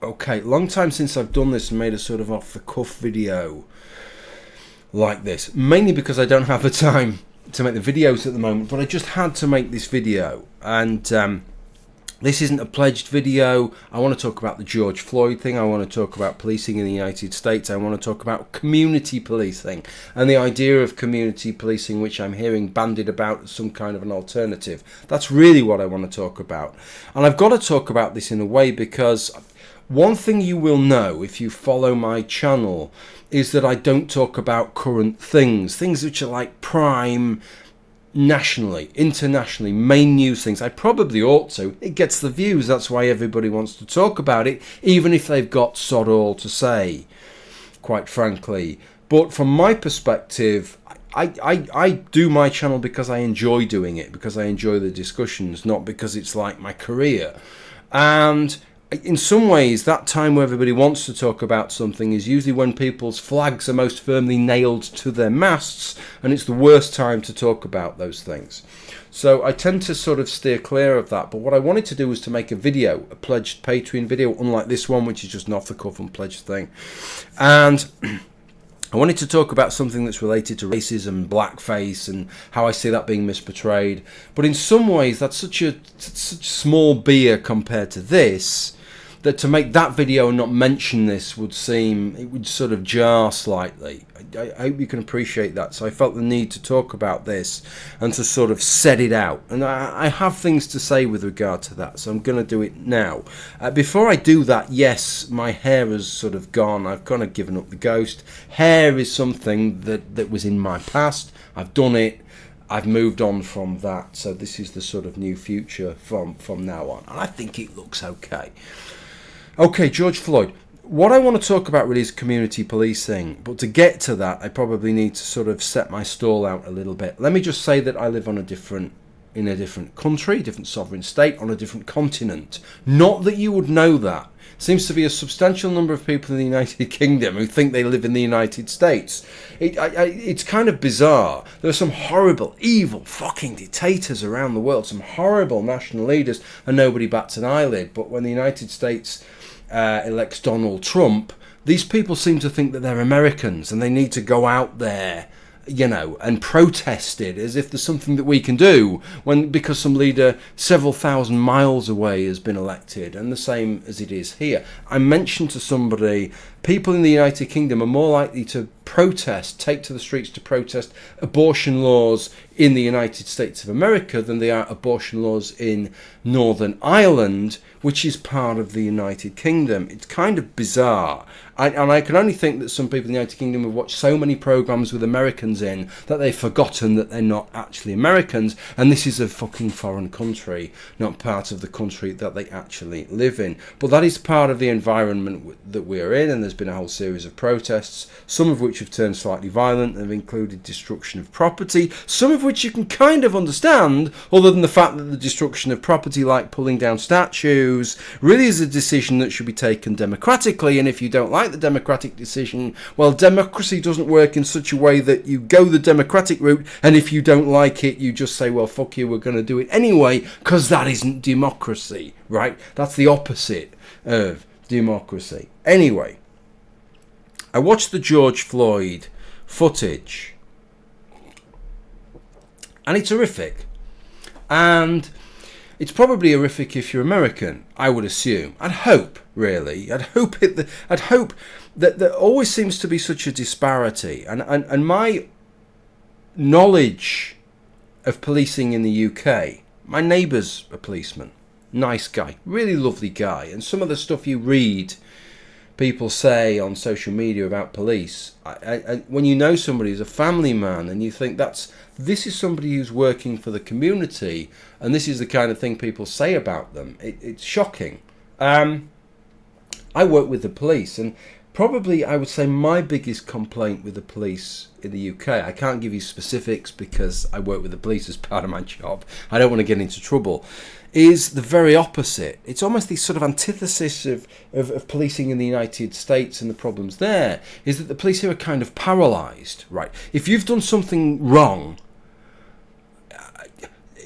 Okay, long time since I've done this and made a sort of off-the-cuff video like this. Mainly because I don't have the time to make the videos at the moment, but I just had to make this video. And this isn't a pledged video. I want to talk about the George Floyd thing. I want to talk about policing in the United States. I want to talk about community policing and the idea of community policing, which I'm hearing bandied about as some kind of an alternative. That's really what I want to talk about. And I've got to talk about this in a way because one thing you will know if you follow my channel is that I don't talk about current things which are like prime, nationally, internationally, main news things. I probably ought to. It gets the views, that's why everybody wants to talk about it, even if they've got sod all to say, quite frankly. But from my perspective, I do my channel because I enjoy doing it, because I enjoy the discussions, not because it's like my career. And in some ways, that time where everybody wants to talk about something is usually when people's flags are most firmly nailed to their masts, and it's the worst time to talk about those things. So I tend to sort of steer clear of that. But what I wanted to do was to make a video, a pledged Patreon video, unlike this one, which is just an off-the-cuff unpledged thing. And I wanted to talk about something that's related to racism, blackface, and how I see that being misportrayed. But in some ways, that's such small beer compared to this, that to make that video and not mention this would sort of jar slightly. I hope you can appreciate that. So I felt the need to talk about this and to sort of set it out. And I have things to say with regard to that, so I'm going to do it now. Before I do that, yes, my hair has sort of gone. I've kind of given up the ghost. Hair is something that was in my past. I've done it. I've moved on from that. So this is the sort of new future from now on. And I think it looks okay. Okay, George Floyd. What I want to talk about really is community policing, but to get to that, I probably need to sort of set my stall out a little bit. Let me just say that I live in a different country, different sovereign state, on a different continent. Not that you would know that. Seems to be a substantial number of people in the United Kingdom who think they live in the United States. It's kind of bizarre. There are some horrible, evil, fucking dictators around the world, some horrible national leaders, and nobody bats an eyelid. But when the United States elects Donald Trump, these people seem to think that they're Americans and they need to go out there, you know, and protest it as if there's something that we can do because some leader several thousand miles away has been elected, and the same as it is here. I mentioned to somebody, people in the United Kingdom are more likely to take to the streets to protest abortion laws in the United States of America than they are abortion laws in Northern Ireland, which is part of the United Kingdom. It's kind of bizarre. And I can only think that some people in the United Kingdom have watched so many programs with Americans in that they've forgotten that they're not actually Americans, and this is a fucking foreign country, not part of the country that they actually live in. But that is part of the environment that we're in, and there's been a whole series of protests, some of which have turned slightly violent and have included destruction of property, some of which you can kind of understand, other than the fact that the destruction of property, like pulling down statues, really is a decision that should be taken democratically. And if you don't like the democratic decision, well, democracy doesn't work in such a way that you go the democratic route, and if you don't like it, you just say, well, fuck you, we're going to do it anyway, because that isn't democracy, right? That's the opposite of democracy. Anyway, I watched the George Floyd footage, and it's horrific. And it's probably horrific if you're American, I would assume. I'd hope, really. I'd hope that there always seems to be such a disparity. And my knowledge of policing in the UK, my neighbour's a policeman, nice guy, really lovely guy. And some of the stuff you read people say on social media about police, when you know somebody who's a family man and you think this is somebody who's working for the community and this is the kind of thing people say about them, it's shocking. I work with the police, and probably I would say my biggest complaint with the police in the UK, I can't give you specifics because I work with the police as part of my job, I don't want to get into trouble, is the very opposite. It's almost the sort of antithesis of policing in the United States, and the problems there is that the police here are kind of paralysed, right? If you've done something wrong,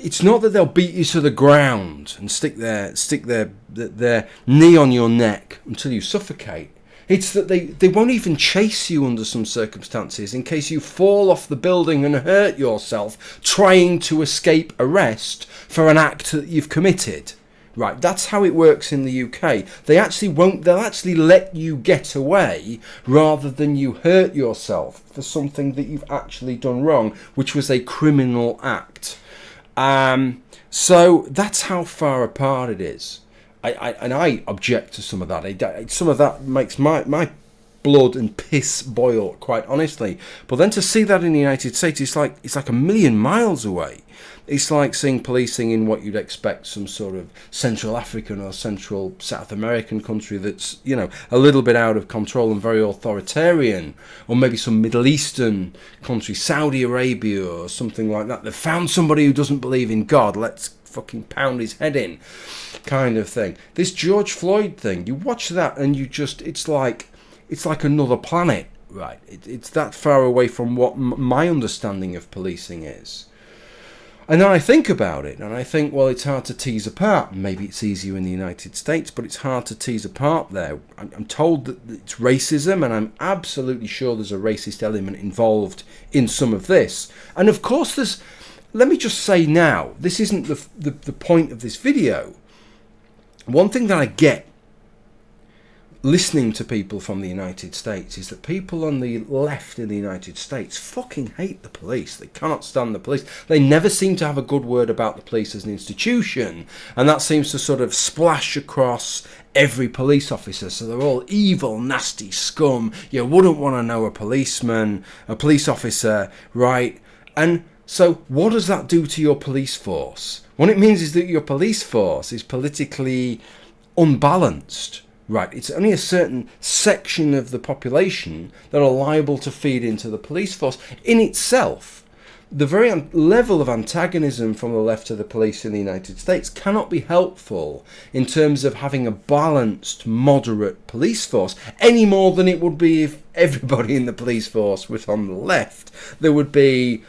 it's not that they'll beat you to the ground and stick their knee on your neck until you suffocate. It's that they won't even chase you under some circumstances in case you fall off the building and hurt yourself trying to escape arrest for an act that you've committed. Right, that's how it works in the UK. They'll actually let you get away rather than you hurt yourself for something that you've actually done wrong, which was a criminal act. So that's how far apart it is. I object to some of that. Some of that makes my blood and piss boil, quite honestly. But then to see that in the United States, it's like a million miles away. It's like seeing policing in what you'd expect some sort of Central African or Central South American country that's, you know, a little bit out of control and very authoritarian, or maybe some Middle Eastern country, Saudi Arabia or something like that. They've found somebody who doesn't believe in God, let's fucking pound his head in, kind of thing. This George Floyd thing, you watch that and you just, it's like another planet, right? It's that far away from what my understanding of policing is. And then I think about it, and I think, well, it's hard to tease apart. Maybe it's easier in the United States, but it's hard to tease apart there. I'm told that it's racism, and I'm absolutely sure there's a racist element involved in some of this. And of course, let me just say now, this isn't the point of this video. One thing that I get listening to people from the United States is that people on the left in the United States fucking hate the police. They cannot stand the police. They never seem to have a good word about the police as an institution, and that seems to sort of splash across every police officer. So they're all evil, nasty scum. You wouldn't want to know a police officer, right? And so what does that do to your police force? What it means is that your police force is politically unbalanced. Right, it's only a certain section of the population that are liable to feed into the police force. In itself, the very level of antagonism from the left of the police in the United States cannot be helpful in terms of having a balanced, moderate police force, any more than it would be if everybody in the police force was on the left. There would be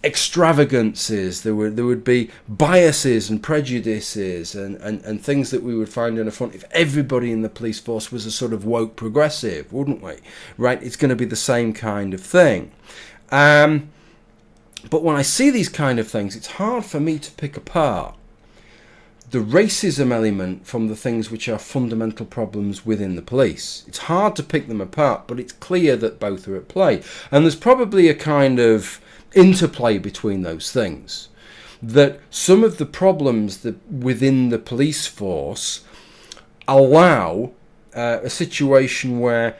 extravagances, there would be biases and prejudices and things that we would find in the front if everybody in the police force was a sort of woke progressive, wouldn't we? Right, it's going to be the same kind of thing. But when I see these kind of things, it's hard for me to pick apart the racism element from the things which are fundamental problems within the police. It's hard to pick them apart, but it's clear that both are at play. And there's probably a kind of interplay between those things, that some of the problems that within the police force allow a situation where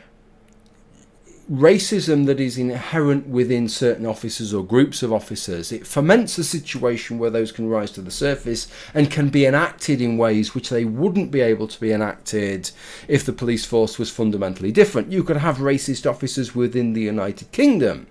racism that is inherent within certain officers or groups of officers, it foments a situation where those can rise to the surface and can be enacted in ways which they wouldn't be able to be enacted if the police force was fundamentally different. You could have racist officers within the United Kingdom,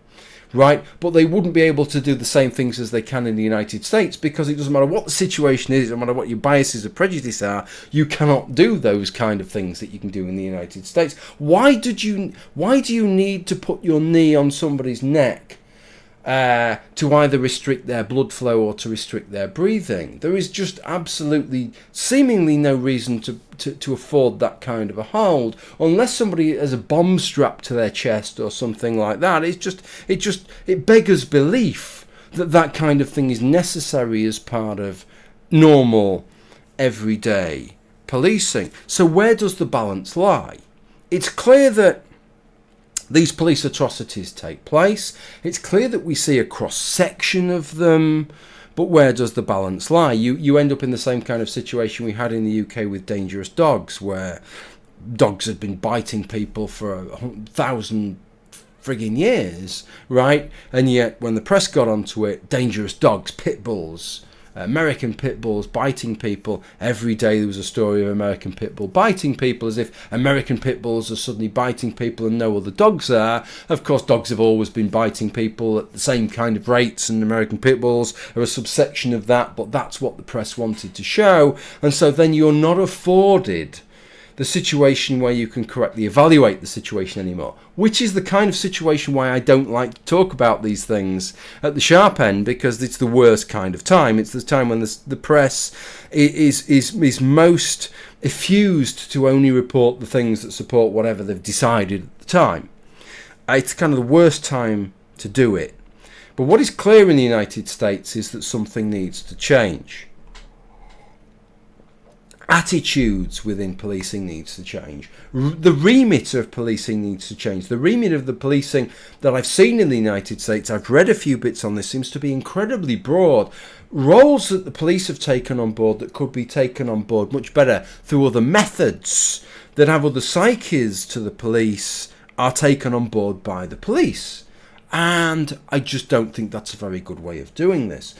right? But they wouldn't be able to do the same things as they can in the United States, because it doesn't matter what the situation is, it doesn't matter what your biases or prejudice are, you cannot do those kind of things that you can do in the United States. Why do you need to put your knee on somebody's neck to either restrict their blood flow or to restrict their breathing? There is just absolutely, seemingly no reason to afford that kind of a hold, unless somebody has a bomb strapped to their chest or something like that. It beggars belief that kind of thing is necessary as part of normal, everyday policing. So where does the balance lie? It's clear that these police atrocities take place. It's clear that we see a cross-section of them, but where does the balance lie? You end up in the same kind of situation we had in the UK with dangerous dogs, where dogs had been biting people for 1,000 frigging years, right? And yet when the press got onto it, dangerous dogs, pit bulls, American pit bulls biting people. Every day there was a story of American pit bull biting people, as if American pit bulls are suddenly biting people and no other dogs are. Of course, dogs have always been biting people at the same kind of rates, and American pit bulls are a subsection of that, but that's what the press wanted to show. And so then you're not afforded the situation where you can correctly evaluate the situation anymore, which is the kind of situation why I don't like to talk about these things at the sharp end, because it's the worst kind of time. It's the time when the press is most effused to only report the things that support whatever they've decided at the time. It's kind of the worst time to do it. But what is clear in the United States is that something needs to change. Attitudes within policing needs to change. The remit of policing needs to change. The remit of the policing that I've seen in the United States, I've read a few bits on this, seems to be incredibly broad. Roles that the police have taken on board that could be taken on board much better through other methods that have other psyches to the police are taken on board by the police. And I just don't think that's a very good way of doing this.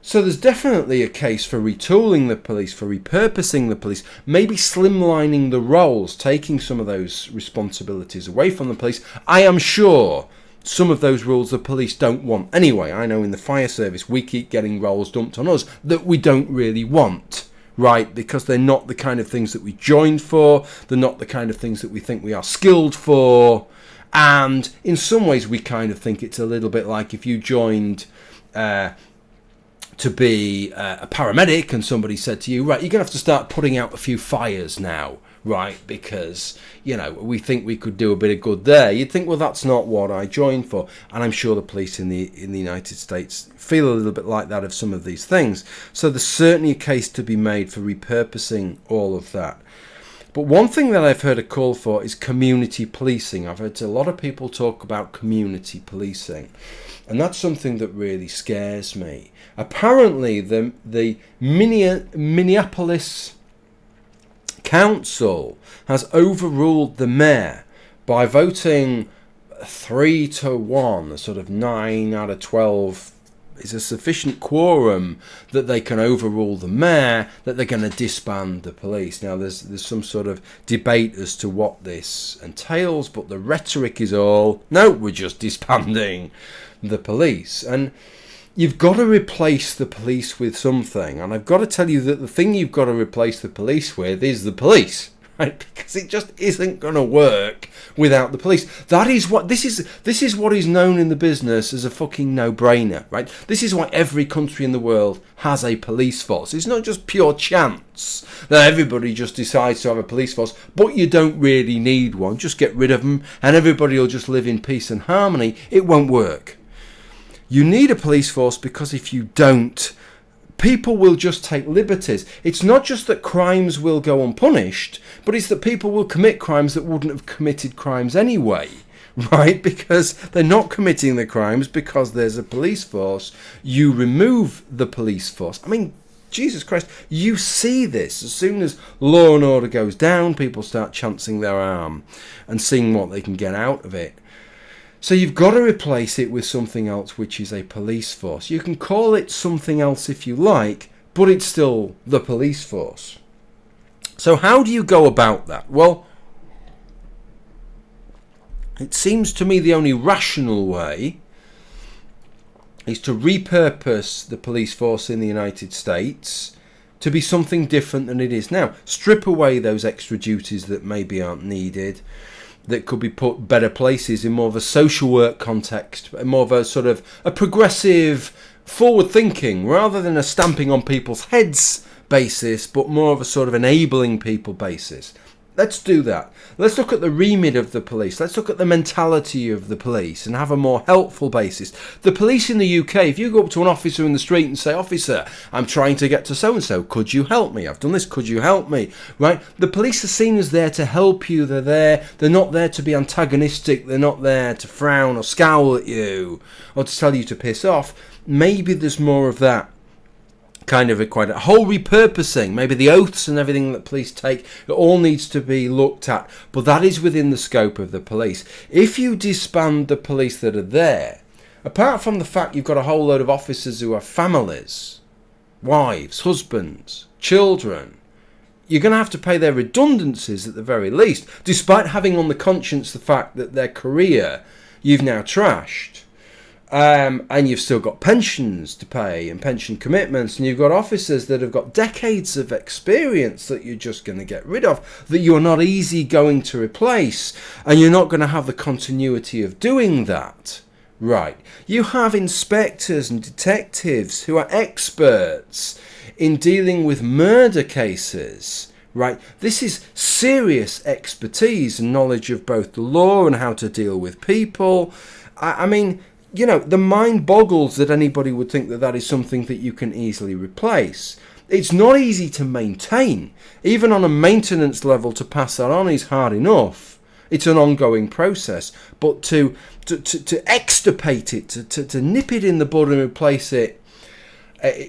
So there's definitely a case for retooling the police, for repurposing the police, maybe slimlining the roles, taking some of those responsibilities away from the police. I am sure some of those roles the police don't want anyway. I know in the fire service we keep getting roles dumped on us that we don't really want, right? Because they're not the kind of things that we joined for, they're not the kind of things that we think we are skilled for, and in some ways we kind of think it's a little bit like if you joined to be a paramedic and somebody said to you, right, you're going to have to start putting out a few fires now, right, because, you know, we think we could do a bit of good there. You'd think, well, that's not what I joined for. And I'm sure the police in the United States feel a little bit like that of some of these things. So there's certainly a case to be made for repurposing all of that. But one thing that I've heard a call for is community policing. I've heard a lot of people talk about community policing. And that's something that really scares me. Apparently, the Minneapolis Council has overruled the mayor by voting 3-1, a sort of 9 out of 12 is a sufficient quorum that they can overrule the mayor, that they're going to disband the police. Now, there's some sort of debate as to what this entails, but the rhetoric is all, no, we're just disbanding the police. And you've got to replace the police with something. And I've got to tell you that the thing you've got to replace the police with is the police. Right? Because it just isn't going to work without the police. That is what this is what is known in the business as a fucking no-brainer, right? This is why every country in the world has a police force. It's not just pure chance that everybody just decides to have a police force, but you don't really need one. Just get rid of them and everybody will just live in peace and harmony. It won't work. You need a police force because if you don't, people will just take liberties. It's not just that crimes will go unpunished, but it's that people will commit crimes that wouldn't have committed crimes anyway, right? Because they're not committing the crimes because there's a police force. You remove the police force. I mean, Jesus Christ, you see this. As soon as law and order goes down, people start chancing their arm and seeing what they can get out of it. So you've got to replace it with something else, which is a police force. You can call it something else if you like, but it's still the police force. So how do you go about that? Well, it seems to me the only rational way is to repurpose the police force in the United States to be something different than it is now. Strip away those extra duties that maybe aren't needed, that could be put better places in more of a social work context, more of a sort of a progressive forward thinking rather than a stamping on people's heads basis, but more of a sort of enabling people basis. Let's do that. Let's look at the remit of the police. Let's look at the mentality of the police and have a more helpful basis. The police in the UK, if you go up to an officer in the street and say, officer, I'm trying to get to so-and-so, could you help me? I've done this, could you help me? Right? The police are seen as there to help you. They're not there to be antagonistic. They're not there to frown or scowl at you or to tell you to piss off. Maybe there's more of that kind of a whole repurposing, maybe the oaths and everything that police take, it all needs to be looked at, but that is within the scope of the police. If you disband the police that are there, apart from the fact you've got a whole load of officers who have families, wives, husbands, children, you're going to have to pay their redundancies at the very least, despite having on the conscience the fact that their career you've now trashed. And you've still got pensions to pay and pension commitments, and you've got officers that have got decades of experience that you're just going to get rid of, that you're not easy going to replace, and you're not going to have the continuity of doing that. Right. You have inspectors and detectives who are experts in dealing with murder cases. Right. This is serious expertise and knowledge of both the law and how to deal with people. I mean, you know, the mind boggles that anybody would think that that is something that you can easily replace. It's not easy to maintain. Even on a maintenance level, to pass that on is hard enough. It's an ongoing process. But to extirpate it, to nip it in the bud and replace it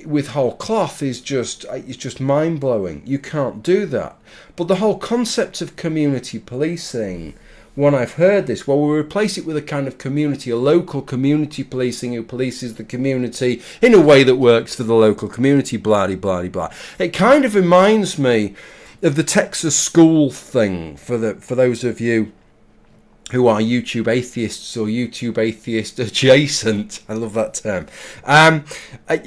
with whole cloth is just mind-blowing. You can't do that. But the whole concept of community policing, when I've heard this, well, we'll replace it with a kind of community, a local community policing who polices the community in a way that works for the local community, blah, blah, blah. It kind of reminds me of the Texas school thing, for those of you who are YouTube atheists or YouTube atheist adjacent. I love that term.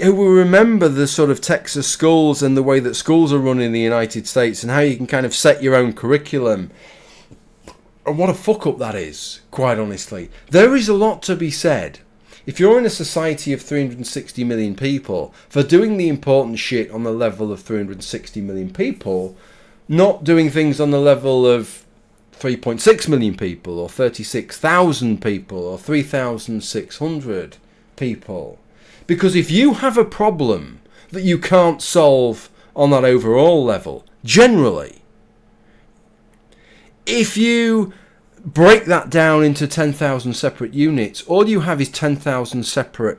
Who will remember the sort of Texas schools and the way that schools are run in the United States and how you can kind of set your own curriculum. And what a fuck up that is, quite honestly. There is a lot to be said, if you're in a society of 360 million people, for doing the important shit on the level of 360 million people, not doing things on the level of 3.6 million people, or 36,000 people, or 3,600 people. Because if you have a problem that you can't solve on that overall level, generally, if you break that down into 10,000 separate units, all you have is 10,000 separate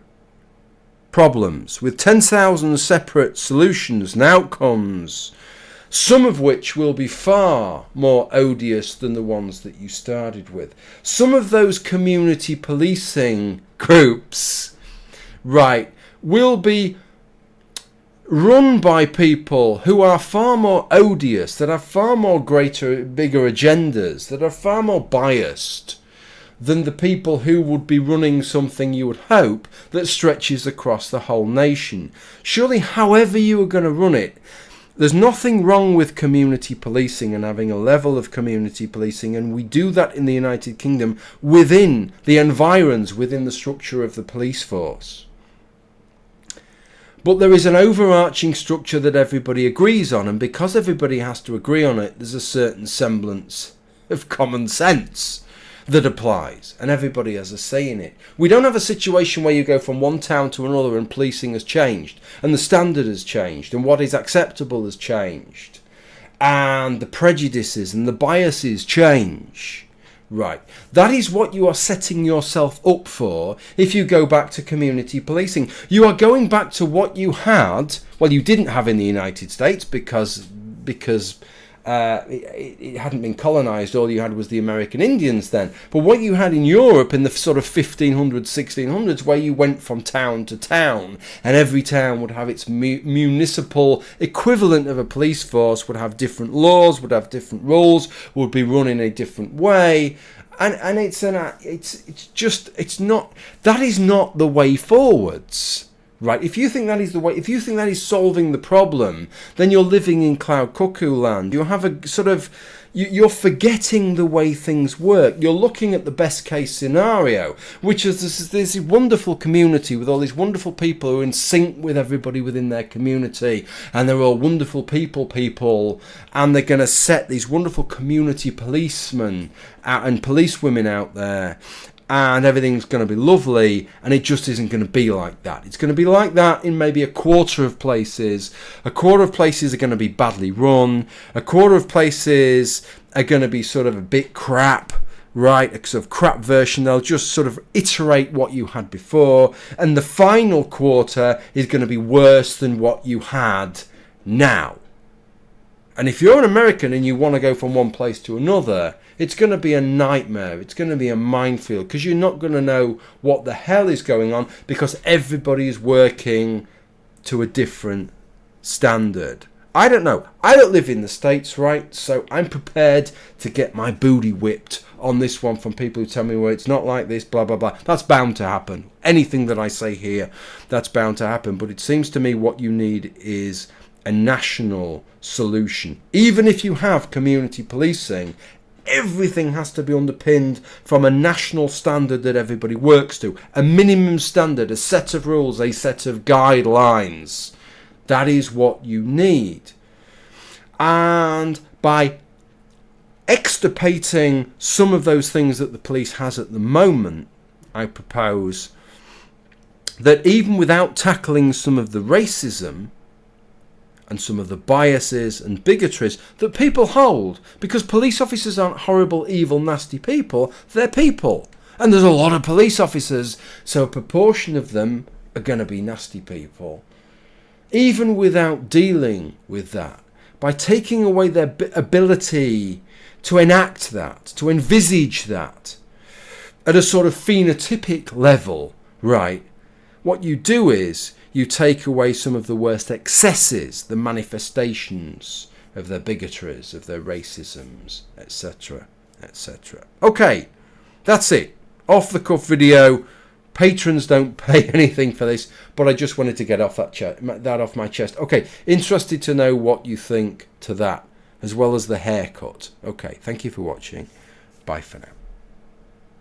problems with 10,000 separate solutions and outcomes, some of which will be far more odious than the ones that you started with. Some of those community policing groups, right, will be run by people who are far more odious, that have far more bigger agendas, that are far more biased than the people who would be running something, you would hope, that stretches across the whole nation. Surely, however you are going to run it, there's nothing wrong with community policing and having a level of community policing, and we do that in the United Kingdom within the environs, within the structure of the police force. But there is an overarching structure that everybody agrees on, and because everybody has to agree on it, there's a certain semblance of common sense that applies, and everybody has a say in it. We don't have a situation where you go from one town to another and policing has changed, and the standard has changed, and what is acceptable has changed, and the prejudices and the biases change. Right, that is what you are setting yourself up for if you go back to community policing. You are going back to what you had, well, you didn't have in the United States because it hadn't been colonized. All you had was the American Indians then. But what you had in Europe in the sort of 1500s, 1600s, where you went from town to town, and every town would have its municipal equivalent of a police force, would have different laws, would have different rules, would be run in a different way. And it's not, that is not the way forwards. Right, if you think that is the way, if you think that is solving the problem, then you're living in cloud cuckoo land. You have a sort of, you're forgetting the way things work. You're looking at the best case scenario, which is this wonderful community with all these wonderful people who are in sync with everybody within their community, and they're all wonderful people, and they're going to set these wonderful community policemen and policewomen out there, and everything's going to be lovely, and it just isn't going to be like that. It's going to be like that in maybe a quarter of places. A quarter of places are going to be badly run. A quarter of places are going to be sort of a bit crap, right? A sort of crap version. They'll just sort of iterate what you had before. And the final quarter is going to be worse than what you had now. And if you're an American and you want to go from one place to another, it's going to be a nightmare. It's going to be a minefield, because you're not going to know what the hell is going on, because everybody is working to a different standard. I don't know. I don't live in the States, right? So I'm prepared to get my booty whipped on this one from people who tell me, well, it's not like this, blah, blah, blah. That's bound to happen. Anything that I say here, that's bound to happen. But it seems to me what you need is a national solution. Even if you have community policing, everything has to be underpinned from a national standard that everybody works to. A minimum standard, a set of rules, a set of guidelines. That is what you need. And by extirpating some of those things that the police has at the moment, I propose that even without tackling some of the racism and some of the biases and bigotries that people hold, because police officers aren't horrible, evil, nasty people, they're people. And there's a lot of police officers, so a proportion of them are going to be nasty people. Even without dealing with that, by taking away their ability to enact that, to envisage that at a sort of phenotypic level, right, what you do is you take away some of the worst excesses, the manifestations of their bigotries, of their racisms, etc., etc. Okay, that's it. Off the cuff video. Patrons don't pay anything for this, but I just wanted to get off that off my chest. Okay, interested to know what you think to that, as well as the haircut. Okay, thank you for watching. Bye for now.